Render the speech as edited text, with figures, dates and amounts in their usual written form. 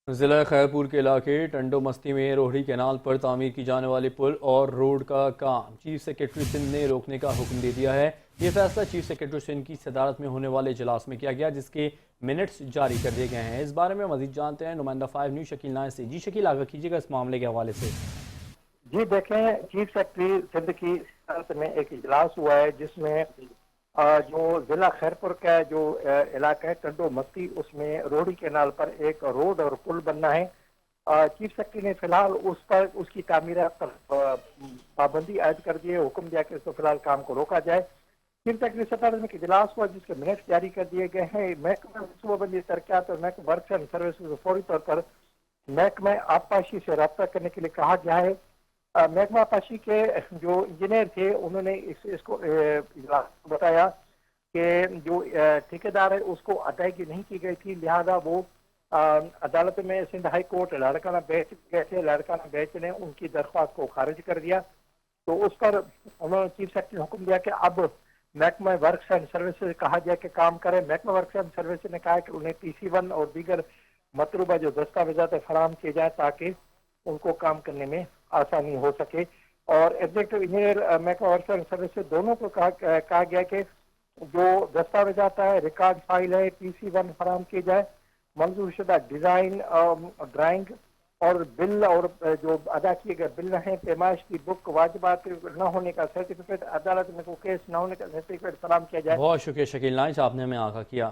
ضلع خیرپور کے علاقے ٹنڈو مستی میں روہڑی کینال پر تعمیر کی جانے والے پل اور روڈ کا کام چیف سیکرٹری سندھ نے روکنے کا حکم دے دیا ہے۔ یہ فیصلہ چیف سیکرٹری سندھ کی صدارت میں ہونے والے اجلاس میں کیا گیا، جس کے منٹس جاری کر دیے گئے ہیں۔ اس بارے میں مزید جانتے ہیں نمائندہ 5 نیوز شکیل نائن سے۔ جی شکیل، آگاہ کیجیے گا اس معاملے کے حوالے سے۔ جی دیکھیں، چیف سیکرٹری سندھ کی صدارت میں ایک اجلاس ہوا ہے جس میں جو ضلع خیرپور کا جو علاقہ ہے ٹنڈو مستی، اس میں روہڑی کینال پر ایک روڈ اور پل بننا ہے۔ چیف سیکرٹری نے فی الحال اس کی تعمیرات پر پابندی عائد کر دی ہے، حکم دیا کہ اس کو فی الحال کام کو روکا جائے۔ چیف سیکرٹری صدارت میں ایک اجلاس ہوا جس کے منٹس جاری کر دیے گئے ہیں۔ محکمہ منصوبہ بندی ترقیات اور محکمہ ورکس اینڈ سروسز کو فوری طور پر محکمہ آبپاشی سے رابطہ کرنے کے لیے کہا گیا ہے۔ محکمہ آبپاشی کے جو انجینئر تھے انہوں نے اس کو اجلاس کو بتایا کہ جو ٹھیکیدار ہے اس کو ادائیگی نہیں کی گئی تھی، لہذا وہ عدالت میں Sindh high court Larkana bench گئے تھے۔ لاڑکانہ بینچ نے ان کی درخواست کو خارج کر دیا، تو اس پر انہوں نے چیف سیکرٹری نے حکم دیا کہ اب محکمہ ورکس اینڈ سروسز کہا جائے کہ کام کرے۔ محکمہ ورکس اینڈ سروسز نے کہا کہ انہیں PC1 اور دیگر مطلوبہ جو دستاویزات فراہم کیے جائیں تاکہ ان کو کام کرنے میں آسانی ہو سکے۔ اور ایگزیکٹو انجینئر محکمہ ورکس اینڈ سروسز دونوں کو کہا گیا کہ جو دستاویزات ہے، ریکارڈ فائل ہے، PC1 فراہم کی جائے، منظور شدہ ڈیزائن، ڈرائنگ اور بل اور جو ادا کیے گئے بل ہیں، پیمائش کی بک، واجبات نہ ہونے کا سرٹیفکیٹ، عدالت میں کوئی کیس نہ ہونے کا سرٹیفکیٹ فراہم کیا جائے۔ بہت شکریہ شکیل نائن، آپ نے ہمیں آگاہ کیا۔